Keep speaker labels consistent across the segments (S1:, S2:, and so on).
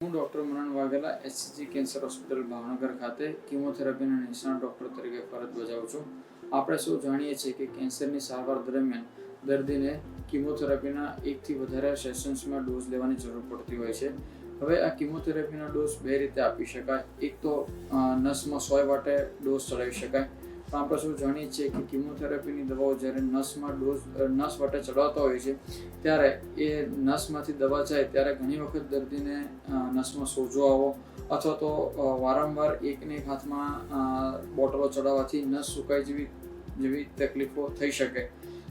S1: હું doctor Manan Vaghela SCG cancer hospital Bhavnagar ખાતે કિમોથેરાપીના નિષ્ણાત ડૉક્ટર તરીકે ફરજ બજાવું છું. આપણે સૌ જાણીએ છીએ કે કેન્સરની સારવાર દરમિયાન દર્દીને કિમોથેરાપીના એકથી વધારે સેશન્સમાં ડોઝ લેવાની જરૂર પડતી હોય છે. હવે આ કિમોથેરાપીના ડોઝ બે રીતે આપી શકાય. એક તો નસમાં 100 વાટે ડોઝ ચડાવી શકાય. પણ આપણે સૌ જાણીએ છીએ કે કિમોથેરાપીની દવાઓ જ્યારે નસ વાટે ચડાવતા હોય છે ત્યારે એ નસમાંથી દવા જાય ત્યારે ઘણી વખત દર્દીને નસમાં સોજો આવો અથવા તો વારંવાર એકને એક હાથમાં બોટલો ચડાવવાથી નસ સુકાઈ જેવી તકલીફો થઈ શકે.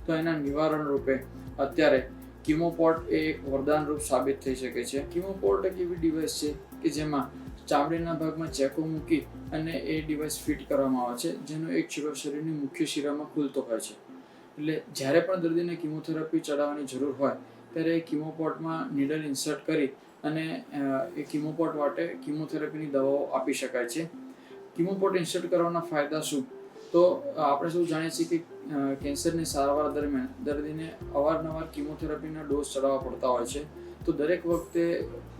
S1: તો એના નિવારણ રૂપે અત્યારે કિમોપોર્ટ એ એક વરદાનરૂપ સાબિત થઈ શકે છે. કિમોપોર્ટ એક એવી ડિવાઇસ છે કે જેમાં ચામડીના ભાગમાં ચેકો મૂકી અને એ ડિવાઇસ ફિટ કરવામાં આવે છે, જેનો એક છેડો શરીરની મુખ્ય શિરામાં ખુલતો હોય છે. એટલે જ્યારે પણ દર્દીને કિમોથેરાપી ચડાવવાની જરૂર હોય ત્યારે એ કિમોપોર્ટમાં નીડલ ઇન્સર્ટ કરી અને એ કિમોપોર્ટ વાટે કિમોથેરાપીની દવાઓ આપી શકાય છે. કિમોપોર્ટ ઇન્સર્ટ કરવાના ફાયદા શું? તો આપણે સૌ જાણીએ છીએ કે કેન્સરની સારવાર દરમિયાન દર્દીને અવારનવાર કિમોથેરાપીના ડોઝ ચડાવવા પડતા હોય છે. તો દરેક વખતે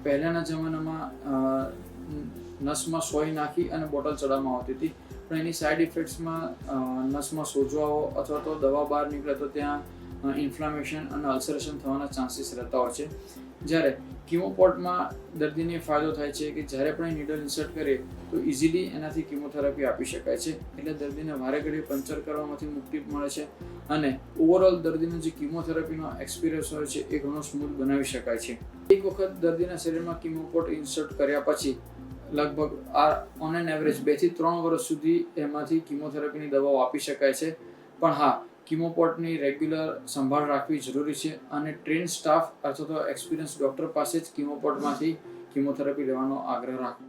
S1: પહેલાંના જમાનામાં નસમાં સોય નાખી અને બોટલ ચડાવવામાં આવતી હતી, પણ એની સાઇડ ઇફેક્ટ્સમાં નસમાં સોજો આવો અથવા તો દવા બહાર નીકળે તો ત્યાં ઇન્ફ્લામેશન અને અલ્સરેશન થવાના ચાન્સીસ રહેતા હોય છે. જ્યારે કિમોપોર્ટમાં દર્દીને ફાયદો થાય છે કે જ્યારે પણ નીડલ ઇન્સર્ટ કરીએ તો ઇઝીલી એનાથી કિમોથેરાપી આપી શકાય છે. એટલે દર્દીને વારે ઘડીએ પંચર કરવામાંથી મુક્તિ મળે છે અને ઓવરઓલ દર્દીનો જે કિમોથેરાપીનો એક્સપિરિયન્સ હોય છે એ ઘણો સ્મૂથ બનાવી શકાય છે. એક વખત દર્દીના શરીરમાં કિમોપોર્ટ ઇન્સર્ટ કર્યા પછી લગભગ ઓન એન એવરેજ 2 થી 3 વર્ષ સુધી એમાંથી કિમોથેરાપીની દવાઓ આપી શકાય છે. પણ હા, કિમોપોર્ટની રેગ્યુલર સંભાળ રાખવી જરૂરી છે અને ટ્રેન સ્ટાફ અથવા તો એક્સપિરિયન્સ ડૉક્ટર પાસે જ કિમોપોર્ટમાંથી કિમોથેરાપી લેવાનો આગ્રહ રાખવો.